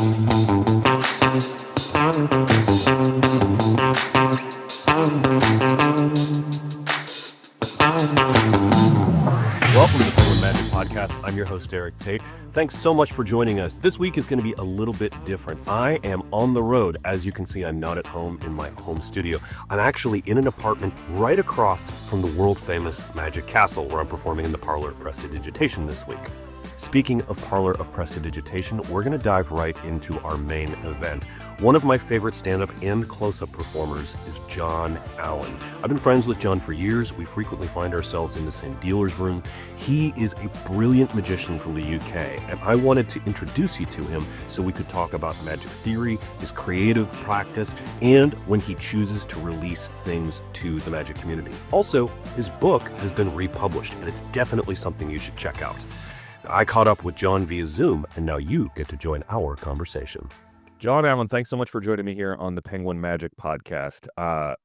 Welcome to the Penguin Magic Podcast. I'm your host, Eric Tate. Thanks so much for joining us. This week is going to be a little bit different. I am on the road. As you can see, I'm not at home in my home studio. I'm actually in an apartment right across from the world-famous Magic Castle, where I'm performing in the Parlor of Prestidigitation this week. Speaking of Parlor of Prestidigitation, we're going to dive right into our main event. One of my favorite stand-up and close-up performers is Jon Allen. I've been friends with Jon for years. We frequently find ourselves in the same dealer's room. He is a brilliant magician from the UK, and I wanted to introduce you to him so we could talk about magic theory, his creative practice, and when he chooses to release things to the magic community. Also, his book has been republished, and it's definitely something you should check out. I caught up with Jon via Zoom, and now you get to join our conversation. Jon Allen, thanks so much for joining me here on the Penguin Magic Podcast. I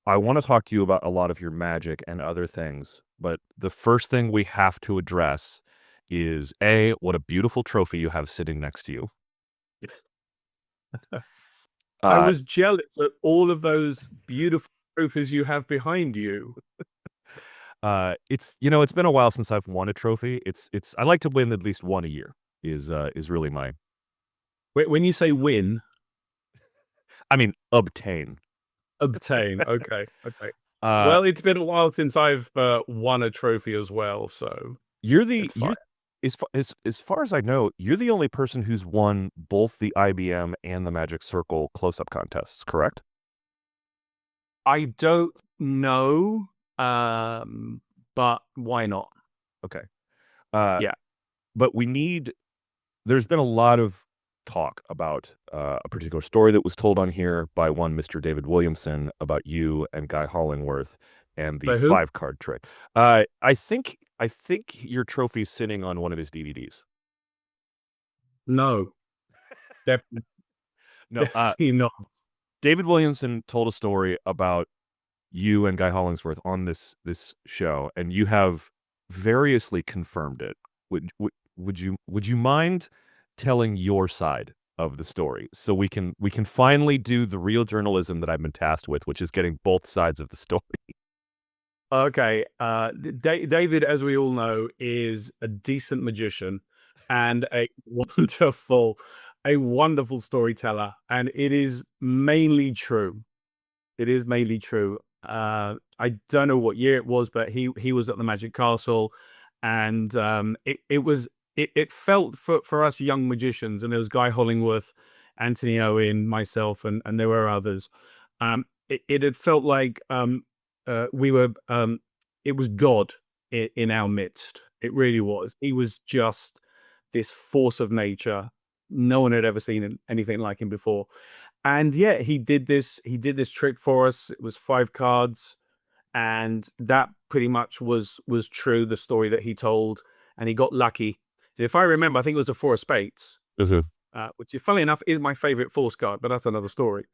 want to talk to you about a lot of your magic and other things, but the first thing we have to address is, A, what a beautiful trophy you have sitting next to you. I was jealous at all of those beautiful trophies you have behind you. It's been a while since I've won a trophy. I like to win at least one a year is really my. When you say win, I mean obtain. Obtain. Okay. Well, it's been a while since I've won a trophy as well, so as far as I know, you're the only person who's won both the IBM and the Magic Circle close-up contests, correct? I don't know, but why not? Okay. Yeah. But there's been a lot of talk about a particular story that was told on here by one Mr. David Williamson about you and Guy Hollingworth and the 5-card trick. I think your trophy's sitting on one of his DVDs. No. No, definitely not. David Williamson told a story about you and Guy Hollingsworth on this show, and you have variously confirmed it. Would you mind telling your side of the story so we can finally do the real journalism that I've been tasked with, which is getting both sides of the story? Okay. David, as we all know, is a decent magician and a wonderful storyteller, and it is mainly true. I don't know what year it was, but he was at the Magic Castle, and it felt for us young magicians, and there was Guy Hollingworth, Anthony Owen, myself, and there were others. It had felt like we were. It was God in our midst. It really was. He was just this force of nature. No one had ever seen anything like him before. And yeah, he did this trick for us. It was 5 cards, and that pretty much was true, the story that he told, and he got lucky. So if I remember, I think it was a 4 of spades, which, funnily enough, is my favorite force card, but that's another story.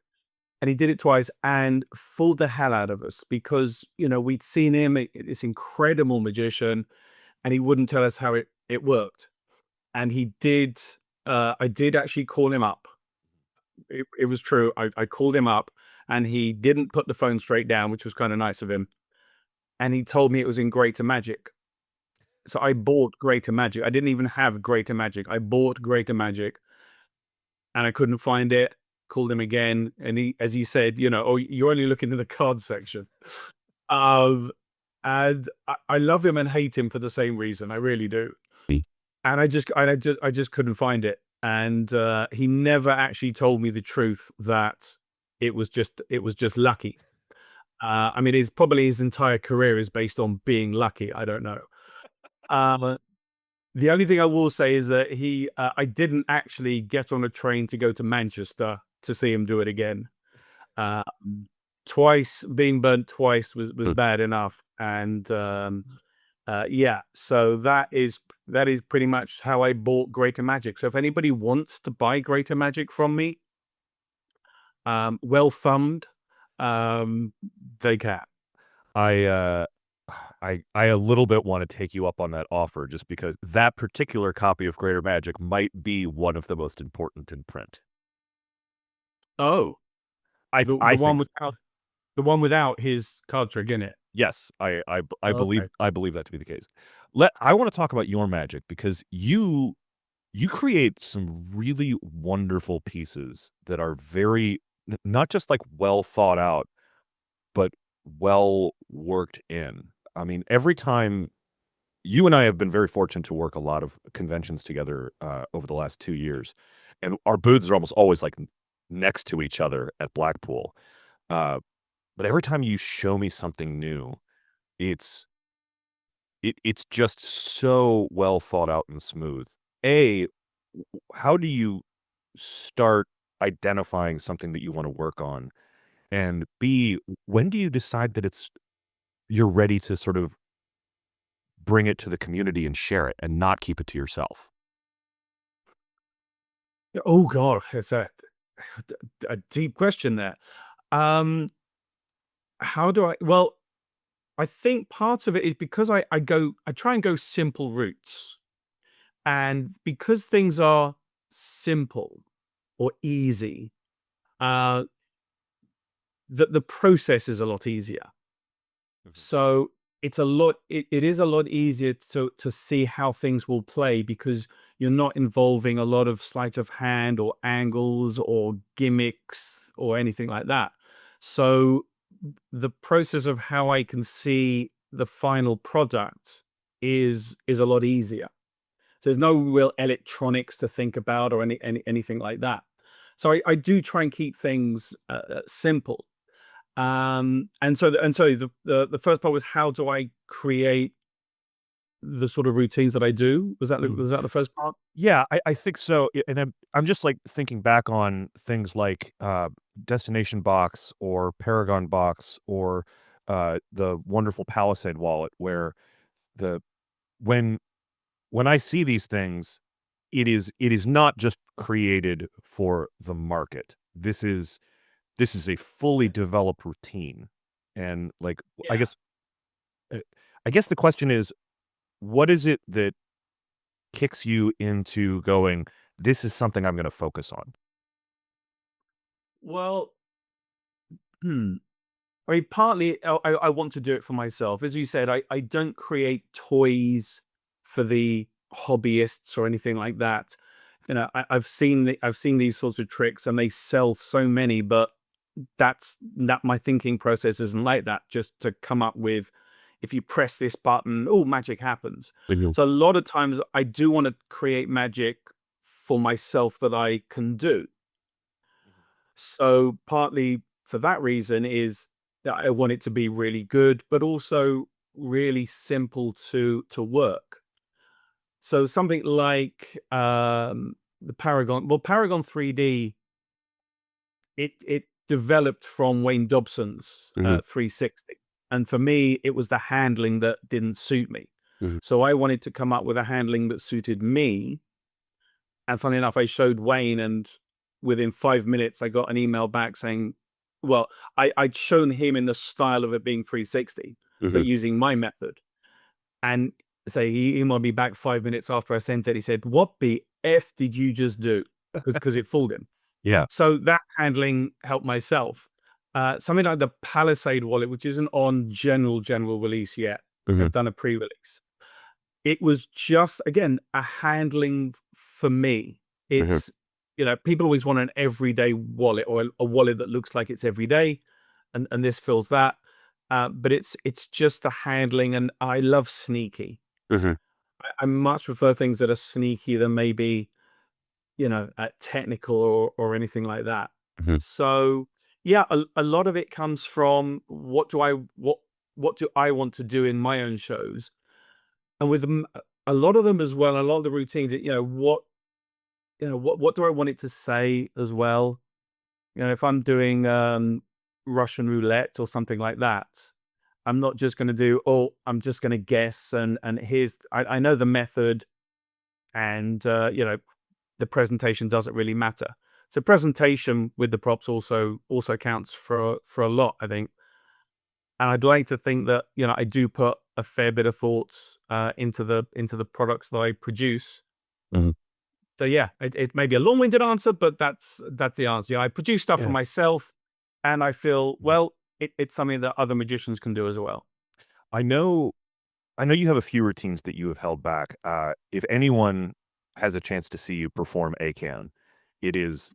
And he did it twice and fooled the hell out of us because, we'd seen him, this incredible magician, and he wouldn't tell us how it worked. And he did, I did actually call him up. It was true. I called him up, and he didn't put the phone straight down, which was kind of nice of him. And he told me it was in Greater Magic. So I bought Greater Magic. I didn't even have Greater Magic. I bought Greater Magic, and I couldn't find it. Called him again, and as he said, oh, you're only looking in the card section. And I love him and hate him for the same reason. I really do. And I just couldn't find it. And he never actually told me the truth that it was just lucky. I mean, his entire career is based on being lucky. I don't know. The only thing I will say is that I didn't actually get on a train to go to Manchester to see him do it again. Twice, being burnt twice was bad enough. And yeah, so that is pretty much how I bought Greater Magic. So if anybody wants to buy Greater Magic from me, well thumbed, they can. I I a little bit want to take you up on that offer just because that particular copy of Greater Magic might be one of the most important in print. Oh, I the I one think without his card trick in it. yes, I Okay. believe that to be the case. I want to talk about your magic because you create some really wonderful pieces that are very not just like well thought out, but well worked in. I mean, every time you and I have been very fortunate to work a lot of conventions together over the last 2 years, and our booths are almost always like next to each other at Blackpool. Uh, but every time you show me something new, it's it's just so well thought out and smooth. A, how do you start identifying something that you want to work on? And B, when do you decide that you're ready to sort of bring it to the community and share it and not keep it to yourself? Oh God, it's a deep question there. Um, how do I? Well, I think part of it is because I try and go simple routes, and because things are simple or easy, uh, the process is a lot easier. Mhm. So it is a lot easier to see how things will play because you're not involving a lot of sleight of hand or angles or gimmicks or anything like that. So the process of how I can see the final product is a lot easier. So there's no real electronics to think about or anything like that. So I do try and keep things simple. And so the first part was how do I create the sort of routines that I do? Mm. Was that the first part? Yeah, I think so. And I'm just like thinking back on things like Destination Box or Paragon Box or the wonderful Palisade wallet, where the when when I see these things, it is not just created for the market. This is a fully developed routine, and like I Yeah. guess uh, I guess the question is, what is it that kicks you into going, "This is something I'm gonna focus on." Well, hmm. I mean, partly I want to do it for myself. As you said, I don't create toys for the hobbyists or anything like that. I've seen these sorts of tricks and they sell so many, but that my thinking process isn't like that. Just to come up with, if you press this button, oh, magic happens. Mhm. So a lot of times I do want to create magic for myself that I can do. So partly for that reason is that I want it to be really good, but also really simple to work. So something like the Paragon, well, Paragon 3D, it developed from Wayne Dobson's Mhm. 360, and for me, it was the handling that didn't suit me. Mhm. So I wanted to come up with a handling that suited me. And funny enough, I showed Wayne, and within 5 minutes, I got an email back saying, well, I'd shown him in the style of it being 360, but Mhm. using my method. And say he emailed me back 5 minutes after I sent it. He said, "What the F did you just do?" Because it fooled him. Yeah. So that handling helped myself. Something like the Palisade wallet, which isn't on general release yet. Mhm. They've done a pre-release. It was just, again, a handling for me. Mhm. It's, people always want an everyday wallet or a wallet that looks like it's every day, and this fills that. But it's just the handling, and I love sneaky. Mhm. I much prefer things that are sneaky than maybe, technical or anything like that. Mhm. So yeah, a lot of it comes from what do I want to do in my own shows, and with a lot of them as well, a lot of the routines, what do I want it to say as well? If I'm doing Russian roulette or something like that, I'm not just going to do, oh, I'm just going to guess and here's I know the method, and the presentation doesn't really matter. So presentation with the props also counts for a lot, I think. And I'd like to think that I do put a fair bit of thoughts into the products that I produce. Mhm. So yeah, it may be a long-winded answer, but that's the answer. Yeah, I produce stuff for Yeah. myself, and I feel, Mhm. well, it's something that other magicians can do as well. I know I know you have a few routines that you have held back. If anyone has a chance to see you perform ACAN, it is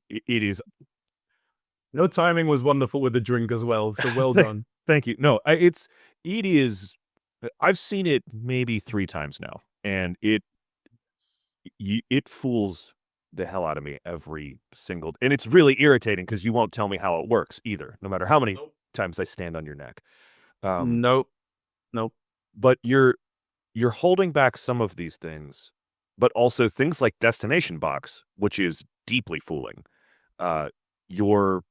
No, timing was wonderful with the drink as well, so well Thank done. thank you. No, it is I've seen it maybe 3 times now, and it fools the hell out of me every single, and it's really irritating because you won't tell me how it works either, no matter how many Nope. times I stand on your neck. Um, Nope. Nope. but you're holding back some of these things, but also things like Destination Box, which is deeply fooling, uh, you're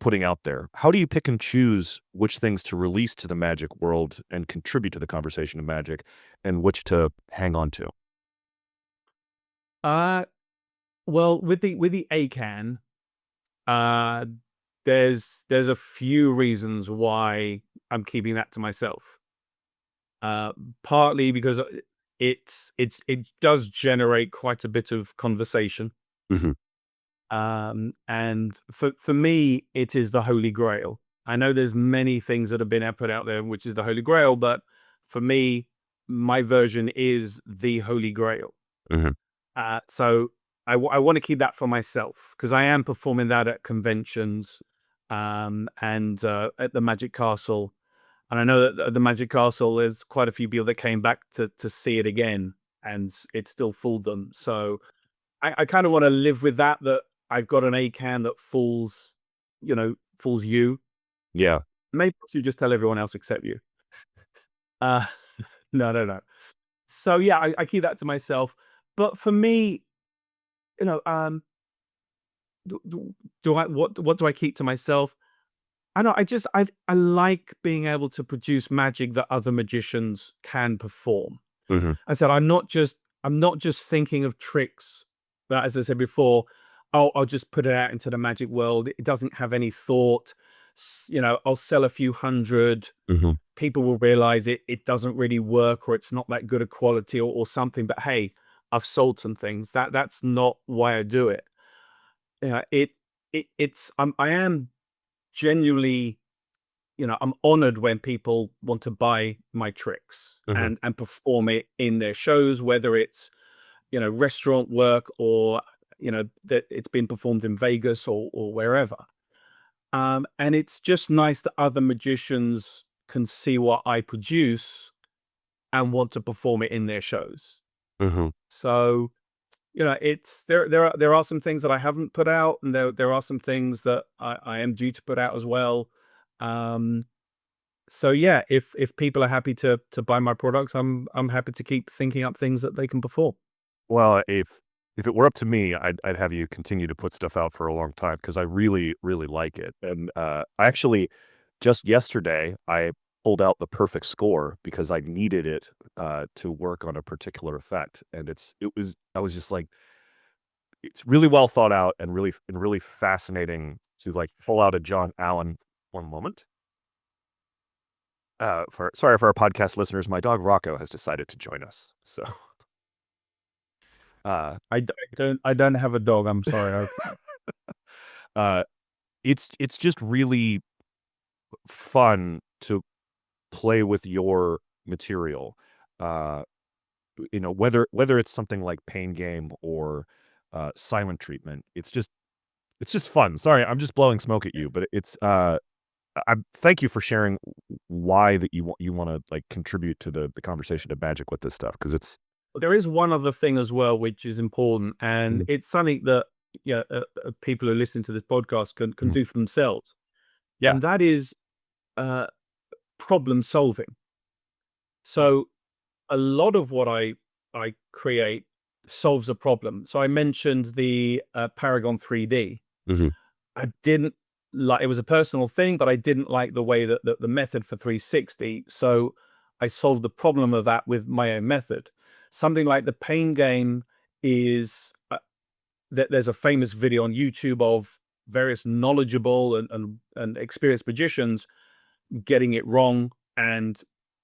putting out there. How do you pick and choose which things to release to the magic world and contribute to the conversation of magic, and which to hang on to? Uh, well, with the ACAN, uh, there's a few reasons why I'm keeping that to myself. Uh, Partly because it does generate quite a bit of conversation. Mhm, And for me, it is the Holy Grail. I know there's many things that have been put out there, which is the Holy Grail, but for me, my version is the Holy Grail. mhm. So I want to keep that for myself because I am performing that at conventions, and at the Magic Castle. And I know that at the Magic Castle, there's quite a few people that came back to see it again, and it still fooled them. So I kind of want to live with that. That I've got an ACAN that fools, fools you. Yeah. Maybe you just tell everyone else except you. Uh, no, no, no. So yeah, I keep that to myself. But for me, you know, um, do I what do I keep to myself? I know I like being able to produce magic that other magicians can perform. Mhm, I said I'm not just thinking of tricks that, as I said before, oh, I'll just put it out into the magic world. It doesn't have any thought. I'll sell a few hundred. mhm. People will realize it doesn't really work, or it's not that good a quality, or something. But hey, I've sold some things. That's not why I do it. Yeah, I am genuinely, I'm honored when people want to buy my tricks Mhm. and perform it in their shows, whether it's, restaurant work, or, that it's been performed in Vegas, or wherever. And it's just nice that other magicians can see what I produce and want to perform it in their shows. Mhm. So, it's there are some things that I haven't put out, and there are some things that I am due to put out as well. Um, so yeah, if people are happy to buy my products, I'm happy to keep thinking up things that they can perform. Well, if it were up to me, I'd have you continue to put stuff out for a long time because I really, really like it. And I actually just yesterday I pulled out the perfect score because I needed it to work on a particular effect, and I was just like, it's really well thought out and really fascinating to like pull out a Jon Allen. One moment. For Sorry for our podcast listeners, my dog Rocco has decided to join us. So, uh, I don't have a dog. I'm sorry. uh, it's just really fun to play with your material. Uh, whether it's something like Pain Game or Silent Treatment, it's just fun. Sorry, I'm just blowing smoke at you, but I thank you for sharing why that you want to like contribute to the conversation of magic with this stuff because it's There is one other thing as well, which is important, and Mhm, it's something that, people who listen to this podcast can mhm. do for themselves, Yeah. and that is uh, problem solving. So a lot of what I create solves a problem. So I mentioned the Paragon 3D. Mhm, I didn't like, it was a personal thing, but I didn't like the way that the method for 360. So I solved the problem of that with my own method. Something like the pain game is that there's a famous video on YouTube of various knowledgeable and experienced magicians getting it wrong and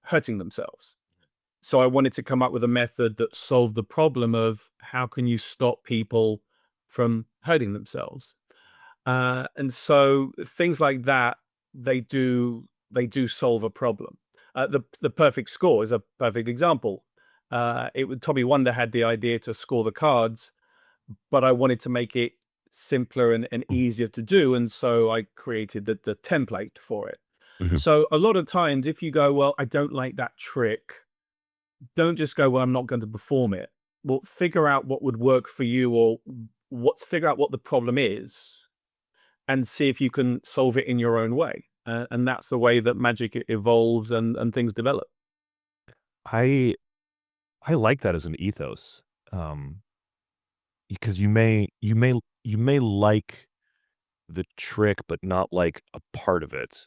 hurting themselves. So I wanted to come up with a method that solved the problem of how can you stop people from hurting themselves. And so things like that, they do solve a problem. The perfect score is a perfect example. Tommy Wonder had the idea to score the cards, but I wanted to make it simpler and easier to do, and so I created the template for it. Mhm. So a lot of times, if you go, well, I don't like that trick, don't just go, well, I'm not going to perform it. Well, figure out what would work for you, or figure out what the problem is, and see if you can solve it in your own way. And that's the way that magic evolves and things develop. I I like that as an ethos, um, because you may like the trick, but not like a part of it.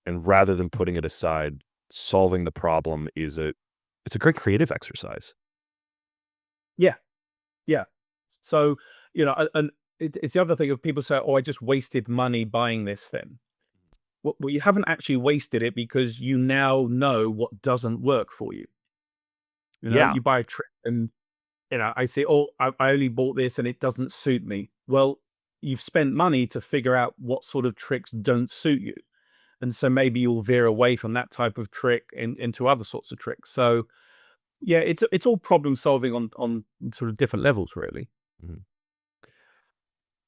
And rather than putting it aside, solving the problem it's a great creative exercise. Yeah, yeah. So and it's the other thing of people say, "Oh, I just wasted money buying this thing." Well, you haven't actually wasted it because you now know what doesn't work for you. Yeah. You buy a trick and I say, "Oh, I only bought this and it doesn't suit me." Well, you've spent money to figure out what sort of tricks don't suit you, and so maybe you'll veer away from that type of trick into other sorts of tricks. So yeah, it's all problem solving on sort of different levels, really. Mhm.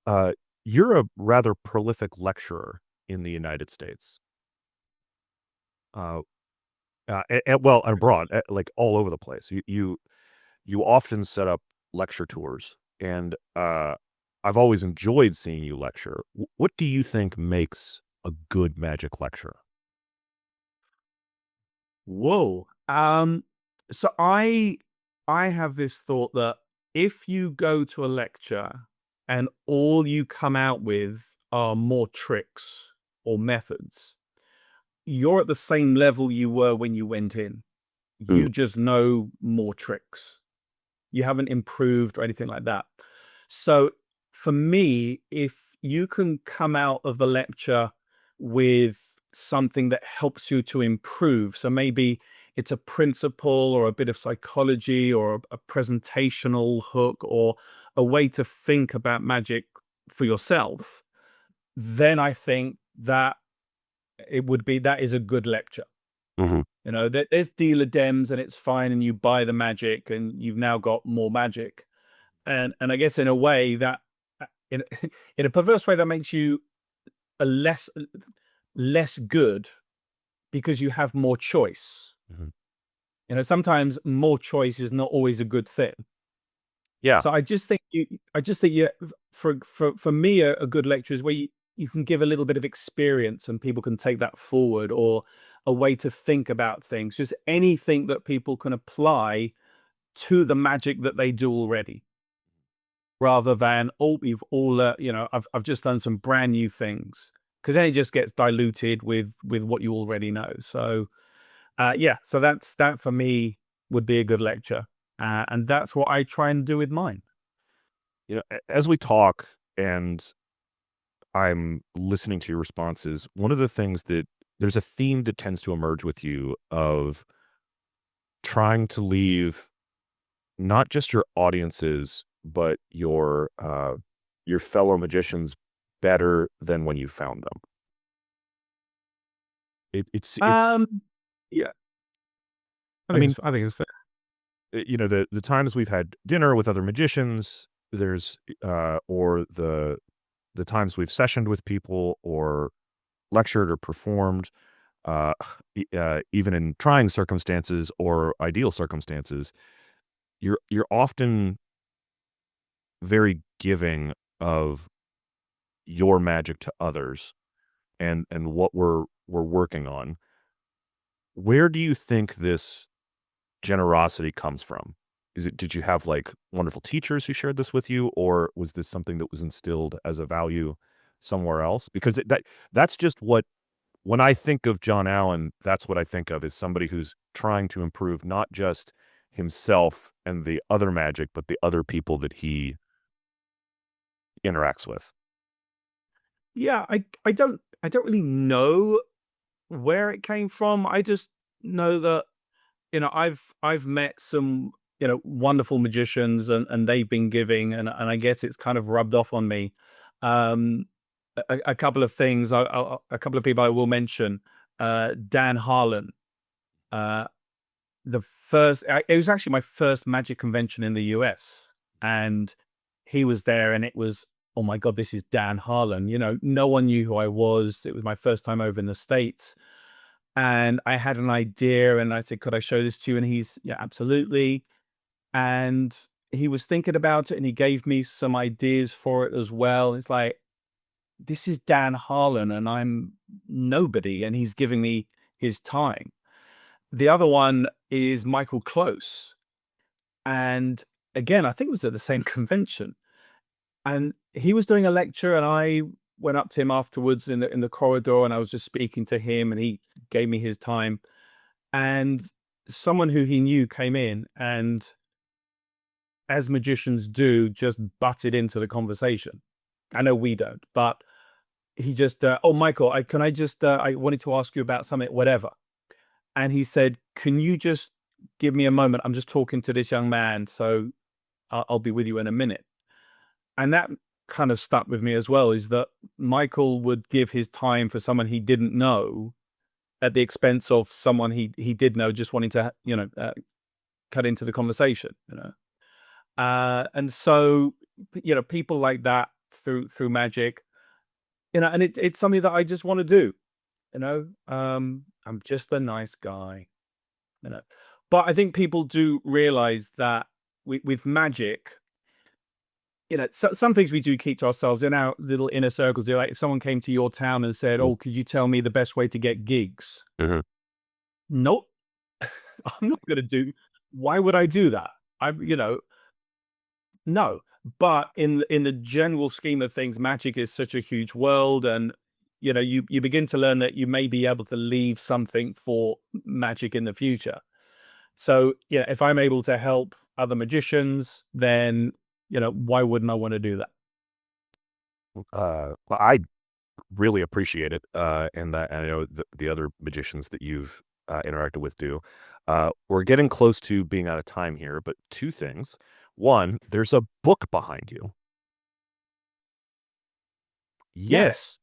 Uh, you're a rather prolific lecturer in the United States. Uh, well, abroad, like all over the place. You often set up lecture tours, and I've always enjoyed seeing you lecture. What do you think makes a good magic lecture? Whoa. So I have this thought that if you go to a lecture and all you come out with are more tricks or methods, you're at the same level you were when you went in. Mm, You just know more tricks. You haven't improved or anything like that. So for me, if you can come out of the lecture with something that helps you to improve, so maybe it's a principle or a bit of psychology or a presentational hook or a way to think about magic for yourself, then I think that that is a good lecture. mhm. There's dealer dems and it's fine, and you buy the magic and you've now got more magic. And I guess in a way that in in a perverse way that makes you a less good because you have more choice. Mhm. Sometimes more choice is not always a good thing. Yeah. So I just think you for me a good lecture is where you can give a little bit of experience and people can take that forward, or a way to think about things, just anything that people can apply to the magic that they do already, rather than, oh, we've all I've just done some brand new things, because then it just gets diluted with what you already know. So yeah, so that for me would be a good lecture, and that's what I try and do with mine. As we talk and I'm listening to your responses, one of the things that there's a theme that tends to emerge with you of trying to leave not just your audiences, but your fellow magicians better than when you found them. It's um yeah, I mean, I think it's fair. the times we've had dinner with other magicians, there's or the times we've sessioned with people or lectured or performed, uh, even in trying circumstances or ideal circumstances, you're often very giving of your magic to others and what we're working on. Where do you think this generosity comes from? Did you have like wonderful teachers who shared this with you, or was this something that was instilled as a value somewhere else? Because that's just what when I think of Jon Allen, that's what I think of is somebody who's trying to improve not just himself and the other magic, but the other people that he interacts with. Yeah, I don't really know where it came from. I just know that, I've met some, wonderful magicians, and they've been giving, and I guess it's kind of rubbed off on me. Um, a couple of things, a couple of people I will mention. Dan Harlan. Uh, it was actually my first magic convention in the US, and he was there, and it was, oh my God, this is Dan Harlan. No one knew who I was. It was my first time over in the States, and I had an idea, and I said, could I show this to you? And he's, yeah, absolutely. And he was thinking about it, and he gave me some ideas for it as well. It's like, this is Dan Harlan, and I'm nobody, and he's giving me his time. The other one is Michael Close. And again, I think it was at the same convention. And he was doing a lecture, and I went up to him afterwards in the corridor, and I was just speaking to him, and he gave me his time. And someone who he knew came in, and as magicians do, just butted into the conversation. I know we don't, but he just, oh, Michael, I wanted to ask you about something, whatever. And he said, can you just give me a moment? I'm just talking to this young man, so I'll be with you in a minute. And that kind of stuck with me as well, is that Michael would give his time for someone he didn't know at the expense of someone he did know, just wanting to, cut into the conversation. And so, people like that through magic, and it's something that I just want to do. I'm just a nice guy, you know. But I think people do realize that with magic, some things we do keep to ourselves in our little inner circles. Like if someone came to your town and said, Mm. "Oh, could you tell me the best way to get gigs?" Mhm. Nope, I'm not going to do. Why would I do that? No. But in the general scheme of things, magic is such a huge world, and you begin to learn that you may be able to leave something for magic in the future. So, yeah, if I'm able to help other magicians, then why wouldn't I want to do that? Well, I really appreciate it, and I know the other magicians that you've interacted with do. We're getting close to being out of time here, but two things. One, there's a book behind you. Yes.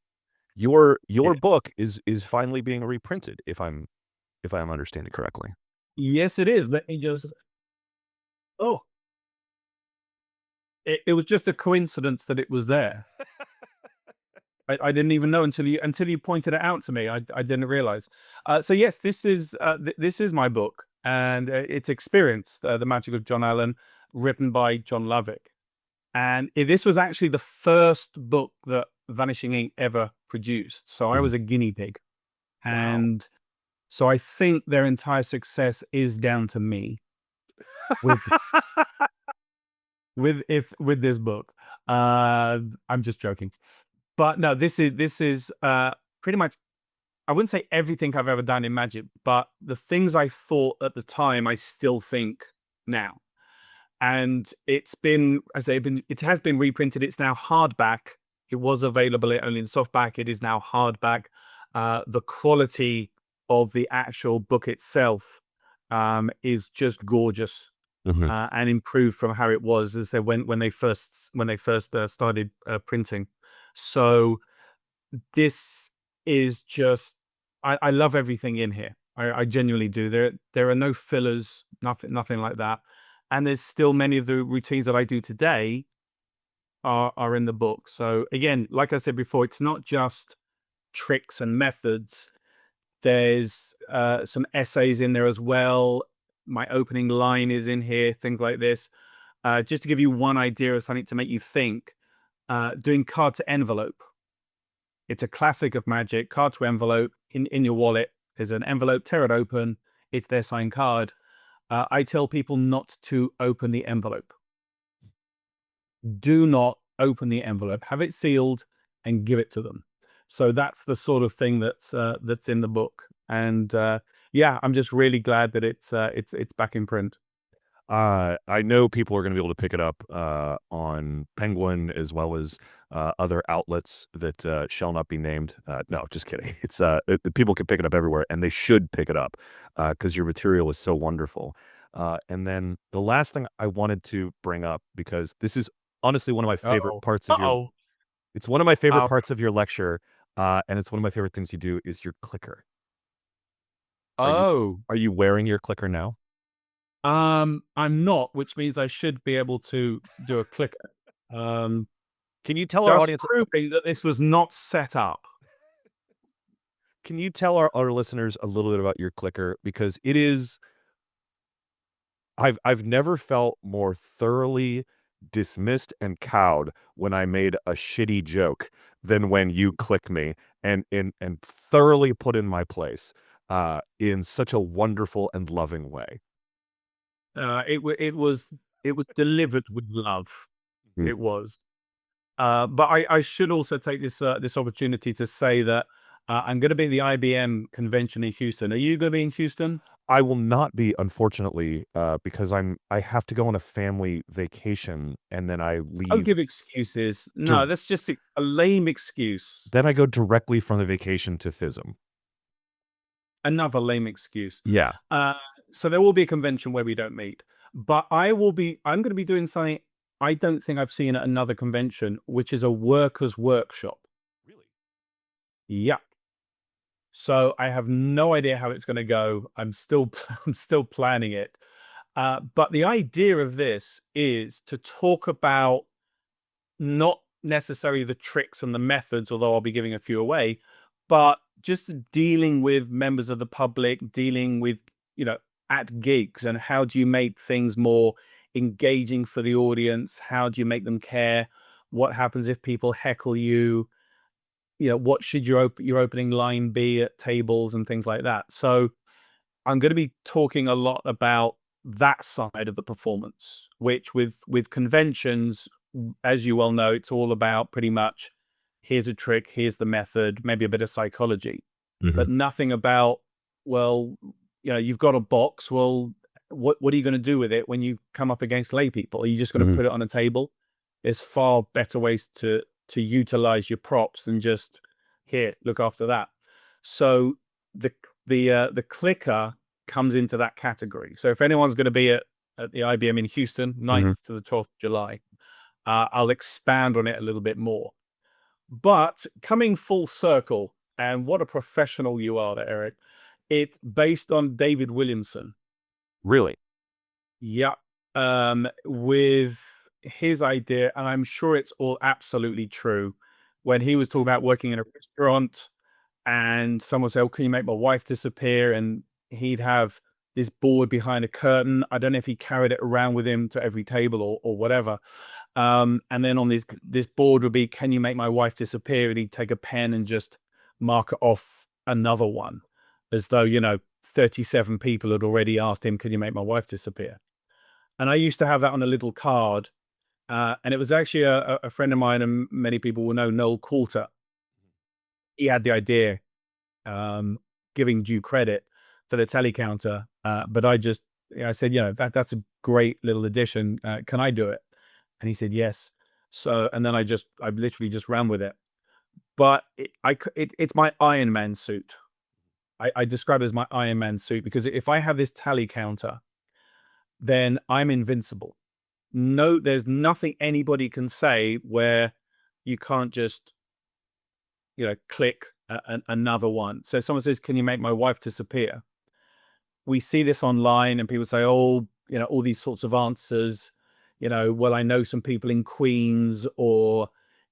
Yes, your Yeah. book is finally being reprinted, if I'm understanding correctly. Yes, it is. Let me just. Oh, it was just a coincidence that it was there. I didn't even know until you pointed it out to me. I didn't realize. So yes, this is my book, and it's Experience, the Magic of Jon Allen, written by John Lovick. And this was actually the first book that Vanishing Ink ever produced. So I Mhm. was a guinea pig, Wow. and so I think their entire success is down to me with with this book. I'm just joking, but no, this is pretty much, I wouldn't say everything I've ever done in magic, but the things I thought at the time, I still think now. And it's been, as I say, it has been reprinted. It's now hardback. It was available only in softback. It is now hardback. The quality of the actual book itself is just gorgeous, Mhm. and improved from how it was, as I said, when they first started printing. So this is just, I love everything in here. I genuinely do. There are no fillers, nothing like that. And there's still many of the routines that I do today are in the book. So again, like I said before, it's not just tricks and methods. There's some essays in there as well. My opening line is in here, things like this. Just to give you one idea of something to make you think, doing card to envelope. It's a classic of magic. Card to envelope in your wallet. There's an envelope, tear it open. It's their signed card. I tell people not to open the envelope. Do not open the envelope. Have it sealed and give it to them. So that's the sort of thing that's in the book. And yeah, I'm just really glad that it's back in print. I know people are going to be able to pick it up on Penguin as well as other outlets that shall not be named. No, just kidding. People can pick it up everywhere, and they should pick it up because your material is so wonderful. And then the last thing I wanted to bring up, because this is honestly one of my favorite Uh-oh. parts of your Uh-oh. it's one of my favorite Uh, parts of your lecture, and it's one of my favorite things you do is your clicker. Are you oh. are you wearing your clicker now? I'm not, which means I should be able to do a clicker. Um, Can you tell our just audience proving that this was not set up. Can you tell our listeners a little bit about your clicker? Because it is I've never felt more thoroughly dismissed and cowed when I made a shitty joke than when you click me and thoroughly put in my place in such a wonderful and loving way. It was delivered with love. Mhm. It was. But I should also take this opportunity to say that I'm going to be at the IBM convention in Houston. Are you going to be in Houston? I will not be, unfortunately, because I have to go on a family vacation and then I Don't leave. give excuses. No, dir- that's just a lame excuse. Then I go directly from the vacation to FISM. Another lame excuse. Yeah, Uh, so there will be a convention where we don't meet, but I'm going to be doing something I don't think I've seen at another convention, which is a workers' workshop. really. Yeah. So I have no idea how it's going to go. I'm still planning it. But the idea of this is to talk about not necessarily the tricks and the methods, although I'll be giving a few away, but just dealing with members of the public, dealing with, you know, at gigs, and how do you make things more engaging for the audience? How do you make them care? What happens if people heckle you? You know, what should your opening line be at tables and things like that? So I'm going to be talking a lot about that side of the performance, which with conventions, as you well know, it's all about pretty much here's a trick, here's the method, maybe a bit of psychology, Mhm. but nothing about, well, you know, you've got a box. Well, what are you going to do with it when you come up against lay people? Are you just going to Mhm. put it on a table? There's far better ways to utilize your props than just here, look after that. So the the clicker comes into that category. So if anyone's going to be at the IBM in Houston, Mhm. 9th to the 12th of July, I'll expand on it a little bit more. But coming full circle, and what a professional you are there, Eric. It's based on David Williamson. Really? Yeah. With his idea, and I'm sure it's all absolutely true. When he was talking about working in a restaurant and someone said, "Oh, can you make my wife disappear?" And he'd have this board behind a curtain. I don't know if he carried it around with him to every table or whatever. And then on this board would be, "Can you make my wife disappear?" And he'd take a pen and just mark off another one, as though, you know, 37 people had already asked him, "Can you make my wife disappear?" And I used to have that on a little card. And it was actually a friend of mine, and many people will know Noel Coulter. He had the idea, um, giving due credit for the tally counter. But I said, you know, that's a great little addition. Can I do it? And he said, yes. So, and then I literally just ran with it. But it's my Iron Man suit. I describe it as my Iron Man suit because if I have this tally counter, then I'm invincible. No, there's nothing anybody can say where you can't just, you know, click another one. So if someone says, "Can you make my wife disappear?" We see this online and people say, "Oh, you know, all these sorts of answers, you know, well, I know some people in Queens," or,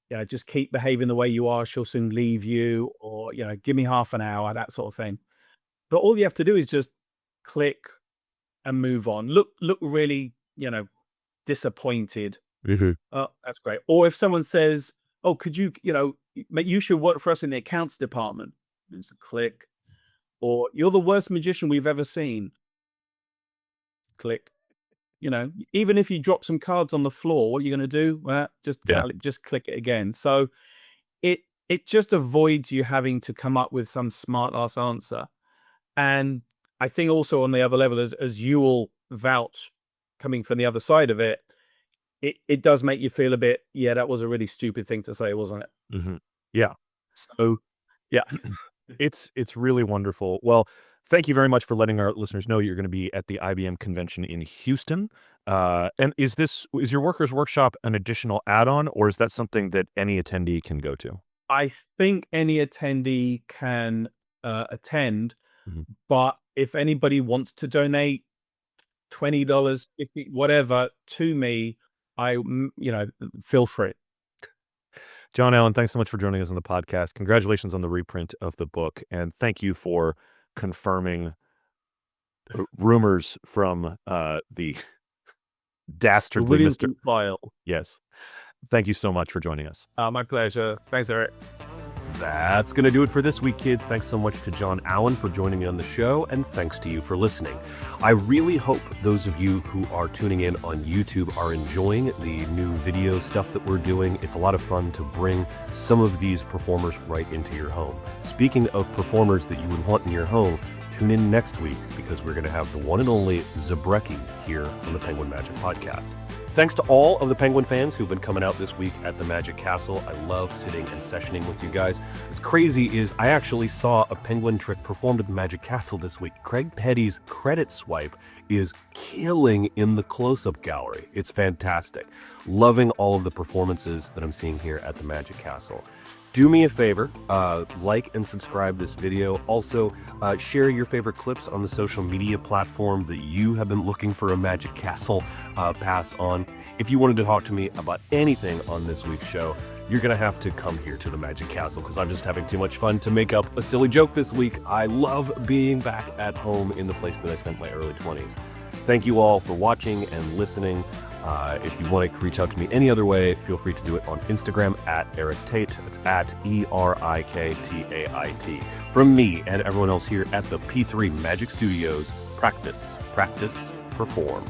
you know, "Just keep behaving the way you are, she'll soon leave you," or, you know, "Give me half an hour," that sort of thing. But all you have to do is just click and move on. Look really, you know, disappointed. Mhm. Oh, that's great. Or if someone says, "Oh, could you, you know, you should work for us in the accounts department." Just a click. Or, "You're the worst magician we've ever seen." Click. You know, even if you drop some cards on the floor, what are you going to do? Well, Yeah. just click it again. So it it just avoids you having to come up with some smart ass answer. And I think also on the other level, as you will vouch coming from the other side of it, it does make you feel a bit, yeah, that was a really stupid thing to say, wasn't it? Hmm. Yeah. So, yeah. It's really wonderful. Well, thank you very much for letting our listeners know you're going to be at the IBM convention in Houston. And is your Workers Workshop an additional add-on, or is that something that any attendee can go to? I think any attendee can attend, Mhm. but if anybody wants to donate $20, $50, whatever to me, feel free. Jon Allen, thanks so much for joining us on the podcast. Congratulations on the reprint of the book, and thank you for confirming rumors from the dastardly Mr. Williamson file. Yes. Thank you so much for joining us. My pleasure. Thanks, Eric. That's going to do it for this week, kids. Thanks so much to Jon Allen for joining me on the show, and thanks to you for listening. I really hope those of you who are tuning in on YouTube are enjoying the new video stuff that we're doing. It's a lot of fun to bring some of these performers right into your home. Speaking of performers that you would want in your home, tune in next week because we're going to have the one and only Zabrecki here on the Penguin Magic Podcast. Thanks to all of the Penguin fans who've been coming out this week at the Magic Castle. I love sitting and sessioning with you guys. What's crazy is I actually saw a penguin trick performed at the Magic Castle this week. Craig Petty's credit swipe is killing in the close-up gallery. It's fantastic. Loving all of the performances that I'm seeing here at the Magic Castle. Do me a favor, like and subscribe this video. Also, share your favorite clips on the social media platform that you have been looking for a Magic Castle pass on. If you wanted to talk to me about anything on this week's show, you're going to have to come here to the Magic Castle because I'm just having too much fun to make up a silly joke this week. I love being back at home in the place that I spent my early 20s. Thank you all for watching and listening. If you want to reach out to me any other way, feel free to do it on Instagram at Eric Tait. That's at ERIKTAIT. From me and everyone else here at the P3 Magic Studios, practice, practice, perform.